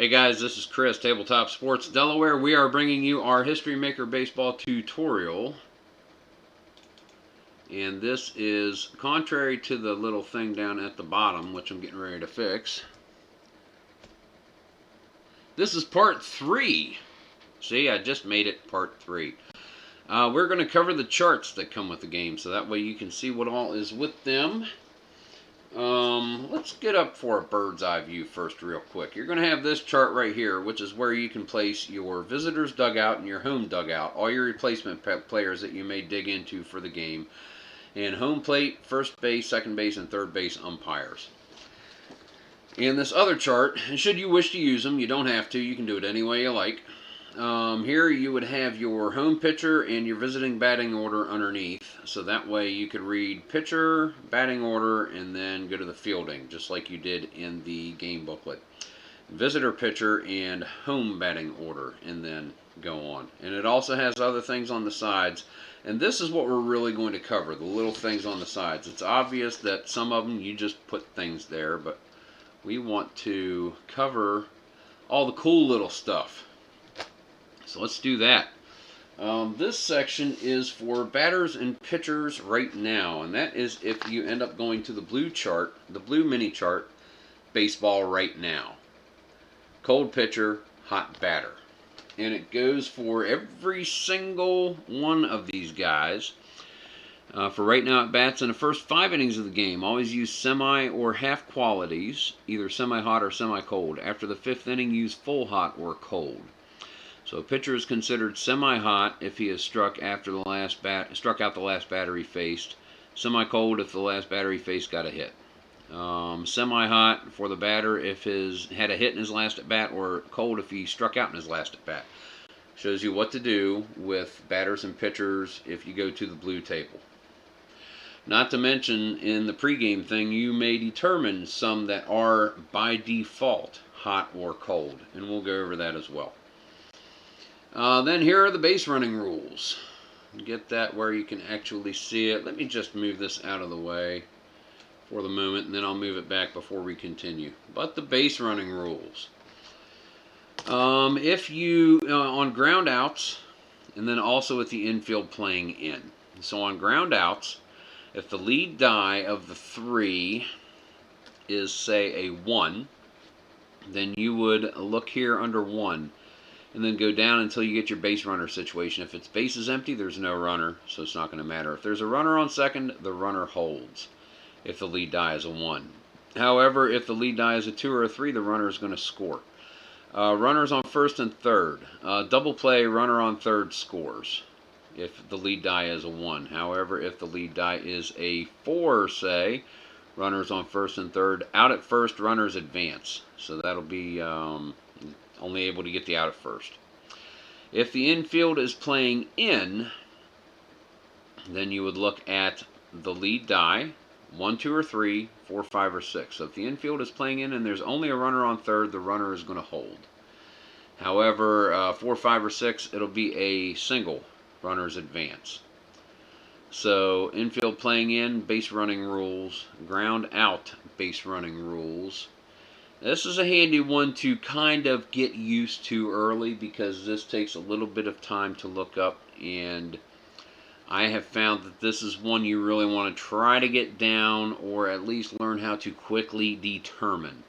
Hey guys, this is Chris, Tabletop Sports Delaware. We are bringing you our History Maker Baseball tutorial. And this is contrary to the little thing down at the bottom, which I'm getting ready to fix. This is part 3. See, I just made it part 3. We're going to cover the charts that come with the game, so that way you can see what all is with them. Let's get up for a bird's eye view first real quick. You're going to have this chart right here, which is where you can place your visitor's dugout and your home dugout, all your replacement players that you may dig into for the game, and home plate, first base, second base, and third base umpires. And this other chart, should you wish to use them, you don't have to, you can do it any way you like. Here you would have your home pitcher and your visiting batting order underneath, so that way you could read pitcher, batting order, and then go to the fielding, just like you did in the game booklet. Visitor pitcher and home batting order, and then go on. And it also has other things on the sides, and this is what we're really going to cover, the little things on the sides. It's obvious that some of them you just put things there, but we want to cover all the cool little stuff. So let's do that. This section is for batters and pitchers right now, and that is if you end up going to the blue chart, the blue mini chart, baseball right now. Cold pitcher, hot batter. And it goes for every single one of these guys. For right now at bats in the first 5 innings of the game, always use semi or half qualities, either semi-hot or semi-cold. After the 5th inning, use full hot or cold. So a pitcher is considered semi-hot if he is struck after the last struck out the last batter he faced. Semi-cold if the last batter he faced got a hit. Semi-hot for the batter if he had a hit in his last at bat, or cold if he struck out in his last at bat. Shows you what to do with batters and pitchers if you go to the blue table. Not to mention, in the pregame thing, you may determine some that are by default hot or cold, and we'll go over that as well. Then here are the base running rules. Get that where you can actually see it. Let me just move this out of the way for the moment, and then I'll move it back before we continue. But the base running rules. If you, on ground outs, and then also with the infield playing in. So on ground outs, if the lead die of the 3 is, say, a 1, then you would look here under 1. And then go down until you get your base runner situation. If its base is empty, there's no runner, so it's not going to matter. If there's a runner on second, the runner holds if the lead die is a 1. However, if the lead die is a 2 or a 3, the runner is going to score. Runners on first and third. Double play, runner on third scores if the lead die is a 1. However, if the lead die is a 4, say, runners on first and third. Out at first, runners advance. So that'll be only able to get the out at first. If the infield is playing in, then you would look at the lead die, 1, 2, or 3, 4, 5, or 6. So if the infield is playing in and there's only a runner on third, the runner is going to hold. However, 4, 5, or 6, it'll be a single, runners advance. So infield playing in, base running rules. Ground out, base running rules. This is a handy one to kind of get used to early, because this takes a little bit of time to look up, and I have found that this is one you really want to try to get down, or at least learn how to quickly determine.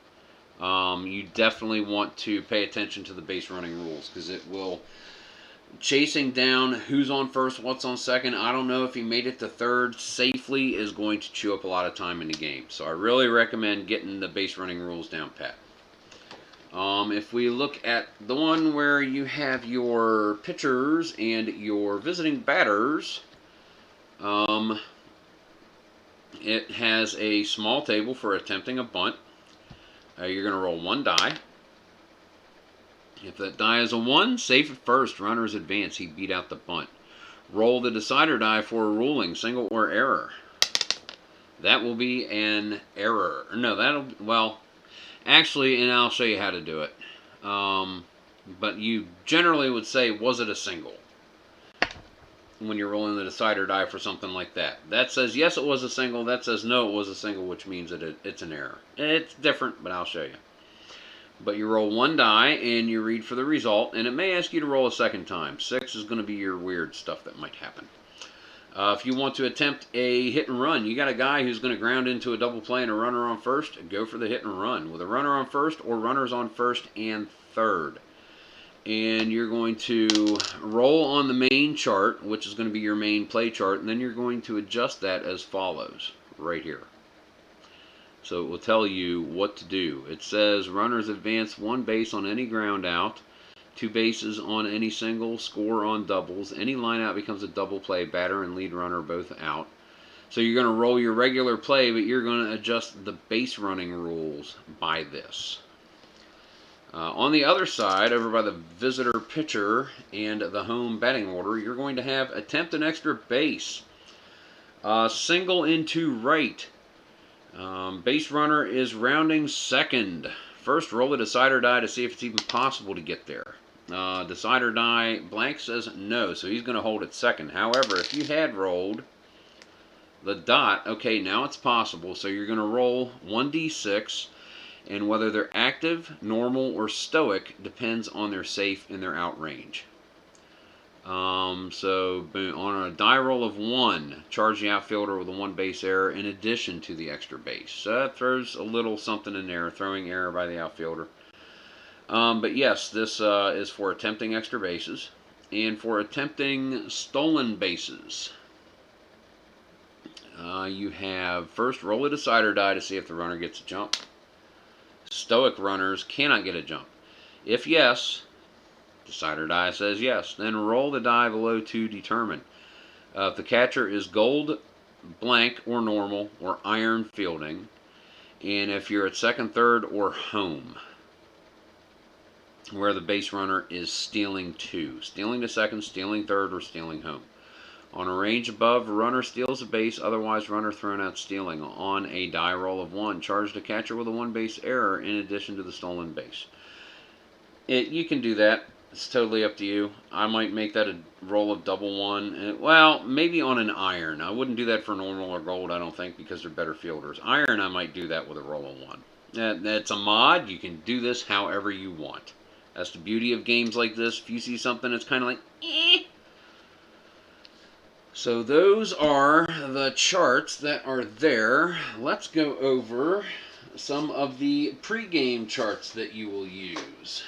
You definitely want to pay attention to the base running rules, because it will, chasing down who's on first, what's on second, I don't know if he made it to third safely, is going to chew up a lot of time in the game. So I really recommend getting the base running rules down pat. If we look at the one where you have your pitchers and your visiting batters, it has a small table for attempting a bunt. You're going to roll 1 die. If that die is a 1, safe at first, runners advance. He beat out the bunt. Roll the decider die for a ruling, single or error. That will be an error. No, well, actually, and I'll show you how to do it. But you generally would say, was it a single? When you're rolling the decider die for something like that. That says, yes, it was a single. That says, no, it was a single, which means that it's an error. It's different, but I'll show you. But you roll one die and you read for the result, and it may ask you to roll a second time. 6 is going to be your weird stuff that might happen. If you want to attempt a hit and run, you got a guy who's going to ground into a double play and a runner on first, go for the hit and run with a runner on first or runners on first and third. And you're going to roll on the main chart, which is going to be your main play chart, and then you're going to adjust that as follows, right here. So it will tell you what to do. It says runners advance 1 base on any ground out, 2 bases on any single, score on doubles. Any line out becomes a double play, batter and lead runner both out. So you're going to roll your regular play, but you're going to adjust the base running rules by this. On the other side, over by the visitor pitcher and the home batting order, you're going to have attempt an extra base. Single into right. Base runner is rounding second. First, roll a decider die to see if it's even possible to get there. Decider die blank says no, so he's going to hold at second. However, if you had rolled the dot, okay, now it's possible. So you're going to roll 1d6. And whether they're active, normal, or stoic depends on their safe and their out range. So on a die roll of 1, charge the outfielder with a 1 base error in addition to the extra base. So that throws a little something in there, throwing error by the outfielder. But yes, this is for attempting extra bases and for attempting stolen bases. You have first roll a decider die to see if the runner gets a jump. Stoic runners cannot get a jump. If yes, decider die says yes. Then roll the die below to determine. If the catcher is gold, blank, or normal, or iron fielding, and if you're at second, third, or home, where the base runner is stealing 2. Stealing to second, stealing third, or stealing home. On a range above, runner steals a base, otherwise runner thrown out stealing. On a die roll of 1, charge the catcher with a 1 base error in addition to the stolen base. You can do that. It's totally up to you. I might make that a roll of double 1. Well, maybe on an iron. I wouldn't do that for normal or gold, I don't think, because they're better fielders. Iron, I might do that with a roll of 1. That's a mod. You can do this however you want. That's the beauty of games like this. If you see something that's kind of like, eh. So those are the charts that are there. Let's go over some of the pregame charts that you will use.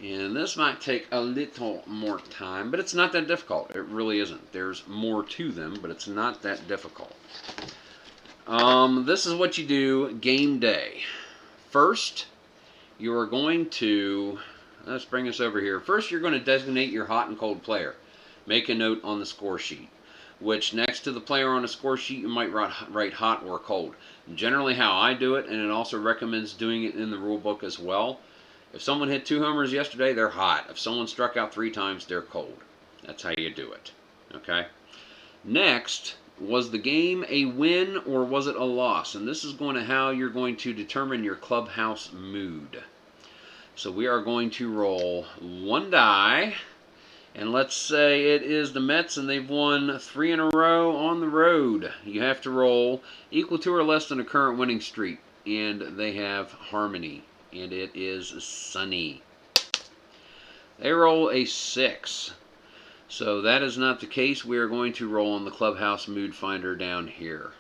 And this might take a little more time, but it's not that difficult. It really isn't. There's more to them, but it's not that difficult. This is what you do game day. First, you are going to, let's bring us over here. First, you're going to designate your hot and cold player. Make a note on the score sheet, which next to the player on the score sheet, you might write hot or cold. Generally how I do it, and it also recommends doing it in the rule book as well. If someone hit 2 homers yesterday, they're hot. If someone struck out 3 times, they're cold. That's how you do it. Okay? Next, was the game a win or was it a loss? And this is going to how you're going to determine your clubhouse mood. So we are going to roll 1 die. And let's say it is the Mets and they've won 3 in a row on the road. You have to roll equal to or less than a current winning streak. And they have harmony. And it is sunny. They roll a 6. So that is not the case. We are going to roll on the clubhouse mood finder down here.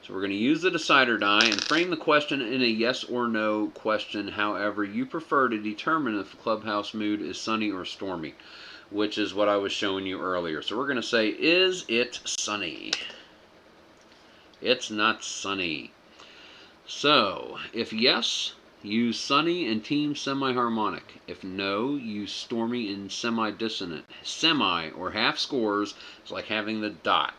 So we're going to use the decider die and frame the question in a yes or no question. However you prefer to determine if the clubhouse mood is sunny or stormy, which is what I was showing you earlier. So we're going to say, is it sunny? It's not sunny. So if yes, use sunny and team semi-harmonic. If no, use stormy and semi-dissonant. Semi or half scores is like having the dot.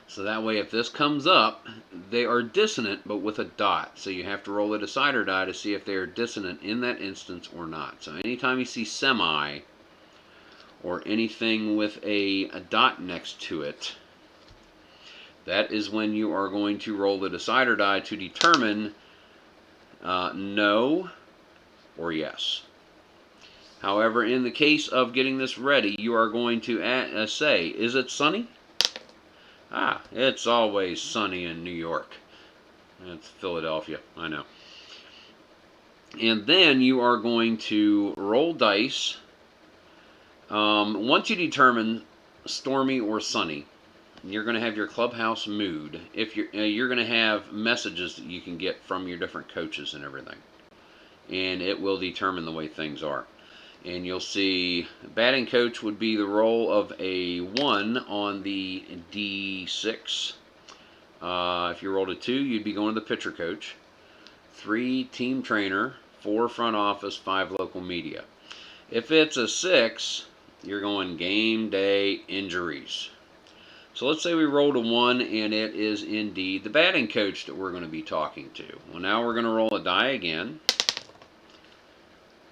So that way if this comes up, they are dissonant but with a dot. So you have to roll a decider die to see if they are dissonant in that instance or not. So anytime you see semi or anything with a dot next to it, that is when you are going to roll the decider die to determine no or yes. However, in the case of getting this ready, you are going to say, is it sunny? Ah, it's always sunny in New York. It's Philadelphia, I know. And then you are going to roll dice. Once you determine stormy or sunny, you're going to have your clubhouse mood. If you're going to have messages that you can get from your different coaches and everything, and it will determine the way things are. And you'll see batting coach would be the role of a 1 on the D6. If you rolled a 2, you'd be going to the pitcher coach. 3, team trainer. 4, front office. 5, local media. If it's a 6, you're going game day injuries. So let's say we rolled a 1 and it is indeed the batting coach that we're going to be talking to. Well, now we're going to roll a die again.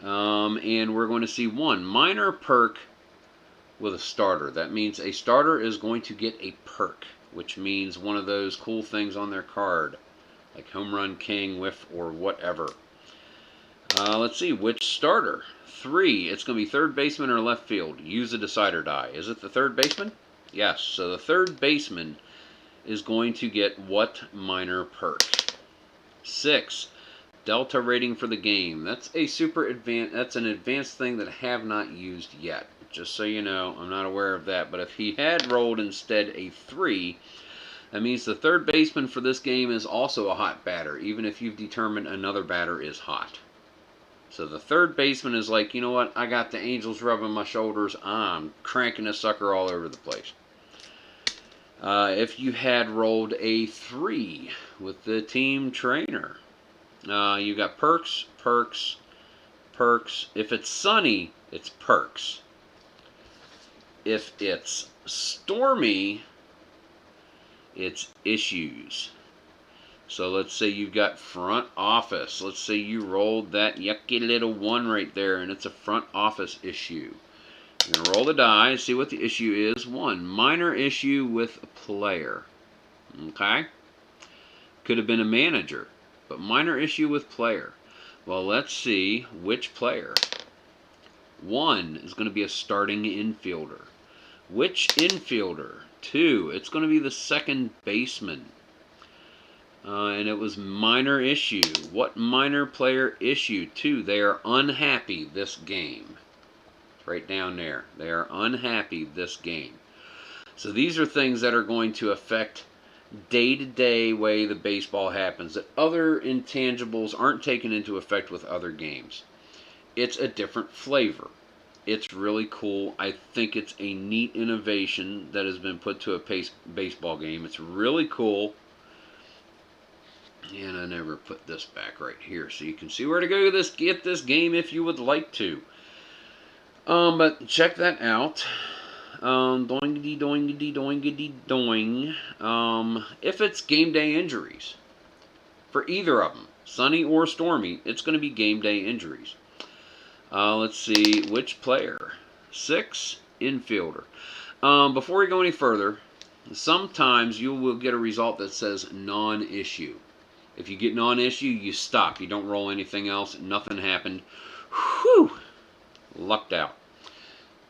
And we're going to see 1 minor perk with a starter. That means a starter is going to get a perk, which means one of those cool things on their card, like home run king, whiff, or whatever. Let's see, which starter? 3, it's going to be third baseman or left field. Use a decider die. Is it the third baseman? Yes, so the third baseman is going to get what minor perk? 6, Delta rating for the game. That's a super advanced. That's an advanced thing that I have not used yet. Just so you know, I'm not aware of that. But if he had rolled instead a 3, that means the third baseman for this game is also a hot batter, even if you've determined another batter is hot. So the third baseman is like, you know what? I got the Angels rubbing my shoulders. I'm cranking this sucker all over the place. If you had rolled a 3 with the team trainer, you got perks, perks, perks. If it's sunny, it's perks. If it's stormy, it's issues. So let's say you've got front office. Let's say you rolled that yucky little 1 right there, and it's a front office issue. You're going to roll the die, see what the issue is. 1, minor issue with a player. Okay? Could have been a manager, but minor issue with player. Well, let's see which player. 1 is going to be a starting infielder. Which infielder? 2, it's going to be the second baseman. And it was minor issue. What minor player issue? 2, they are unhappy this game. It's right down there. They are unhappy this game. So these are things that are going to affect day-to-day way the baseball happens, that other intangibles aren't taken into effect with other games. It's a different flavor. It's really cool. I think it's a neat innovation that has been put to a baseball game. It's really cool. And I never put this back right here, so you can see where to go get this game if you would like to. But check that out. Doingity, doingity, doingity, doing. If it's game day injuries, for either of them, sunny or stormy, it's going to be game day injuries. Let's see, which player? 6, infielder. Before we go any further, sometimes you will get a result that says non-issue. If you get non-issue, you stop. You don't roll anything else. Nothing happened. Whew! Lucked out.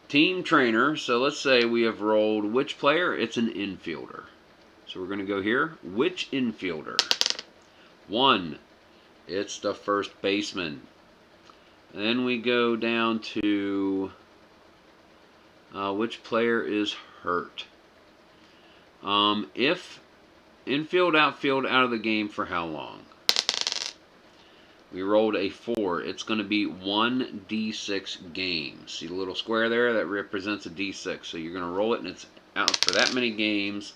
Team trainer. So let's say we have rolled which player? It's an infielder. So we're going to go here. Which infielder? 1. It's the first baseman. Then we go down to which player is hurt. If infield, outfield, out of the game for how long? We rolled a 4. It's going to be 1 D6 games. See the little square there? That represents a D6. So you're going to roll it, and it's out for that many games.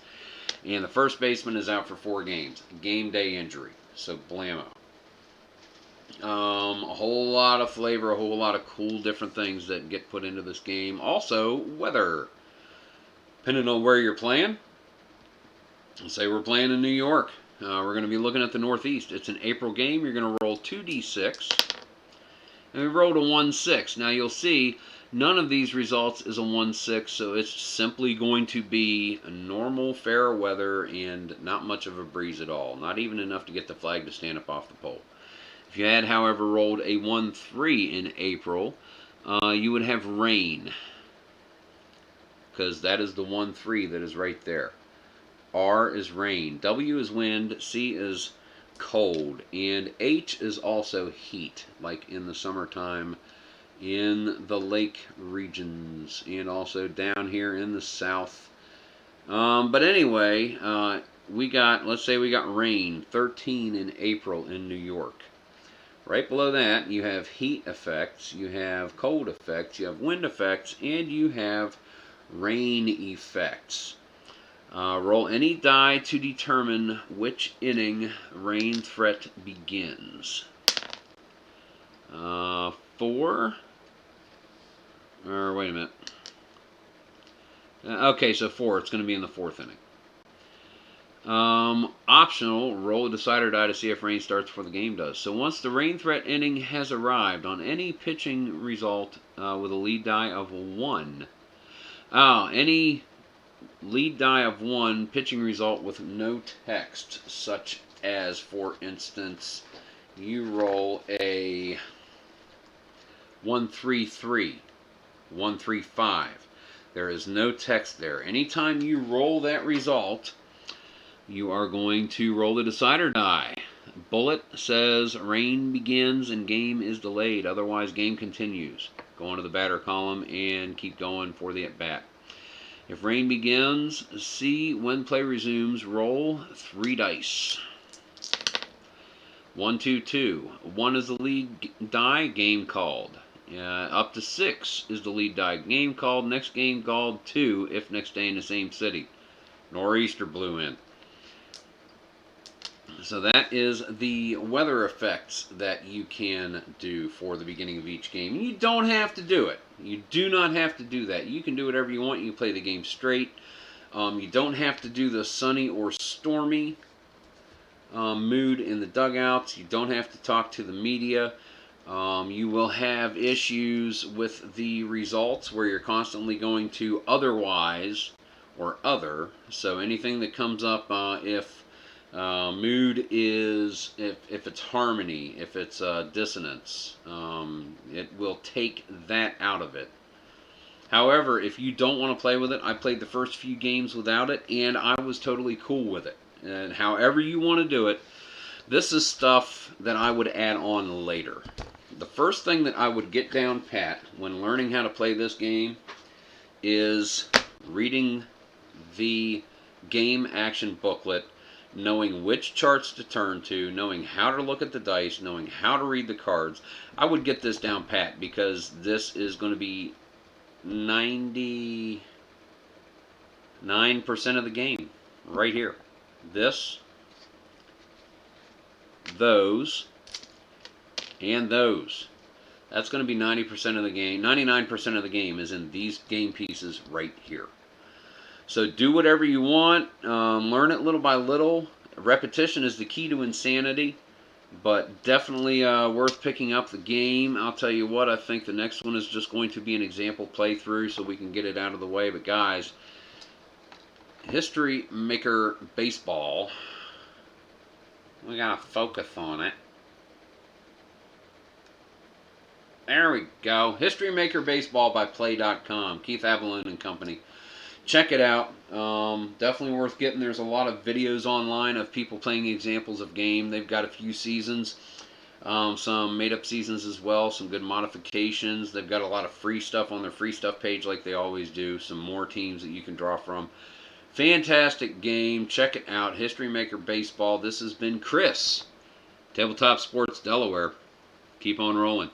And the first baseman is out for 4 games. Game day injury. So blammo. A whole lot of flavor, a whole lot of cool different things that get put into this game. Also, weather. Depending on where you're playing. Let's say we're playing in New York. We're going to be looking at the Northeast. It's an April game. You're going to roll 2 D6. And we rolled a 1-6. Now you'll see none of these results is a 1-6, so it's simply going to be a normal, fair weather and not much of a breeze at all. Not even enough to get the flag to stand up off the pole. If you had, however, rolled a 1-3 in April, you would have rain. Because that is the 1-3 that is right there. R is rain. W is wind. C is cold. And H is also heat, like in the summertime in the lake regions and also down here in the south. But anyway, let's say we got rain, 13 in April in New York. Right below that, you have heat effects, you have cold effects, you have wind effects, and you have rain effects. Roll any die to determine which inning rain threat begins. 4. Or wait a minute. Okay, so 4. It's going to be in the 4th inning. Optional, roll a decider die to see if rain starts before the game does. So once the rain threat inning has arrived on any pitching result with a lead die of 1. Any lead die of 1 pitching result with no text, such as, for instance, you roll a 1-3-3, 1-3-5. There is no text there. Anytime you roll that result, you are going to roll the decider die. Bullet says rain begins and game is delayed. Otherwise, game continues. Go on to the batter column and keep going for the at-bat. If rain begins, see when play resumes, roll 3 dice. 1, 2, 2. 1 is the lead die, game called. Up to 6 is the lead die, game called. Next game called 2 if next day in the same city. Nor'easter blew in. So that is the weather effects that you can do for the beginning of each game. You don't have to do it. You do not have to do that. You can do whatever you want. You can play the game straight. You don't have to do the sunny or stormy mood in the dugouts. You don't have to talk to the media. You will have issues with the results where you're constantly going to otherwise or other. So anything that comes up if mood is, if it's harmony, if it's dissonance, it will take that out of it. However, if you don't want to play with it, I played the first few games without it, and I was totally cool with it. And however you want to do it, this is stuff that I would add on later. The first thing that I would get down pat when learning how to play this game is reading the game action booklet, knowing which charts to turn to, knowing how to look at the dice, knowing how to read the cards. I would get this down pat because this is going to be 99% of the game right here. This, those, and those. That's going to be 90% of the game. 99% of the game is in these game pieces right here. So do whatever you want. Learn it little by little. Repetition is the key to insanity, but definitely worth picking up the game. I'll tell you what, I think the next one is just going to be an example playthrough so we can get it out of the way. But guys, History Maker Baseball, we got to focus on it. There we go. History Maker Baseball by Play.com. Keith Avalon and Company. Check it out. Definitely worth getting. There's a lot of videos online of people playing examples of game. They've got a few seasons. Some made-up seasons as well. Some good modifications. They've got a lot of free stuff on their free stuff page like they always do. Some more teams that you can draw from. Fantastic game. Check it out. History Maker Baseball. This has been Chris, Tabletop Sports Delaware. Keep on rolling.